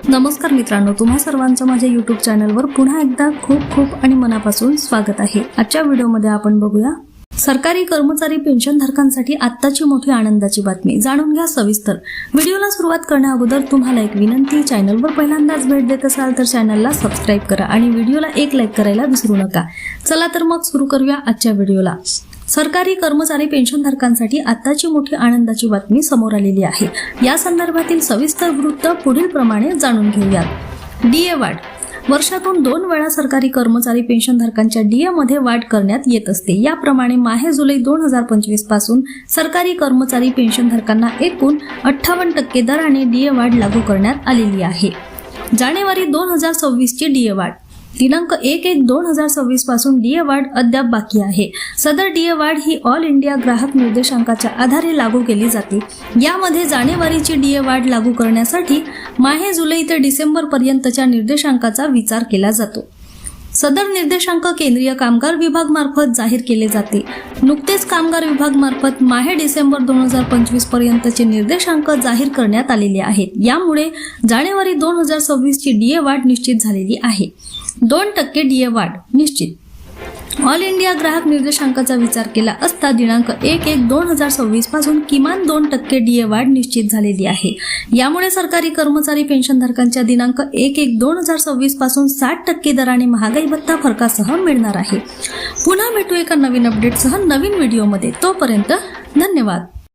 नमस्कार मित्रांनो, तुम्हा सर्वांचं माझ्या YouTube चॅनलवर पुन्हा एकदा खूप खूप आणि मनापासून स्वागत आहे। आजच्या व्हिडिओमध्ये आपण बघूया सरकारी कर्मचारी पेन्शनधारकांसाठी आत्ताची मोठी आनंदाची बातमी। जाणून घ्या सविस्तर। व्हिडिओला सुरुवात करण्याअगोदर तुम्हाला एक विनंती, चॅनलवर पहिल्यांदाच भेट देत असाल तर चॅनलला सबस्क्राइब करा आणि व्हिडिओला एक लाईक करायला विसरू नका। चला तर मग सुरू करूया आजच्या व्हिडिओला। सरकारी कर्मचारी पेन्शनधारकांसाठी आताची मोठी आनंदाची बातमी समोर आलेली आहे। या संदर्भातील सविस्तर वृत्त पुढील प्रमाणे जाणून घेऊयात। डीए वाढ। वर्षातून 2 वेळा सरकारी कर्मचारी पेन्शनधारकांच्या डीए मध्ये वाढ करण्यात येत असते। याप्रमाणे माहे जुलै 2025 पासून सरकारी कर्मचारी पेन्शनधारकांना एकूण 58% दराने डीए वाढ लागू करण्यात आलेली आहे। जानेवारी 2026 ची डीए वाढ दिनांक 1/1/2026 पासून डीए वाढ अद्याप बाकी आहे। सदर डीए वाढ ही ऑल इंडिया ग्राहक निर्देशांकाच्या आधारे लागू केली जाते। यामध्ये जानेवारीची डीए वाढ लागू करण्यासाठी माहे जुलै ते डिसेंबर पर्यंतच्या निर्देशांकाचा विचार केला जातो। सदर निर्देशांक केंद्रीय कामगार विभाग मार्फत जाहीर केले जाते। नुकतेच कामगार विभाग मार्फत माहे डिसेंबर 2025 पर्यंतचे निर्देशांक जाहीर करण्यात आलेले आहेत। यामुळे जानेवारी 2026 ची डीए वाढ निश्चित झालेली आहे। 2% डीए वाढ निश्चित। ऑल इंडिया ग्राहक निर्देशांकाचा विचार केला असता दिनांक 1/1/2026 पासून किमान 2% डीए वाढ निश्चित झालेली आहे। यामुळे सरकारी कर्मचारी पेन्शनधारकांच्या दिनांक 1/1/2026 पासून 60% दराने महागाई भत्ता फरकासह मिळणार आहे। पुन्हा भेटू एका नवीन अपडेटसह नवीन व्हिडिओमध्ये। तोपर्यंत धन्यवाद।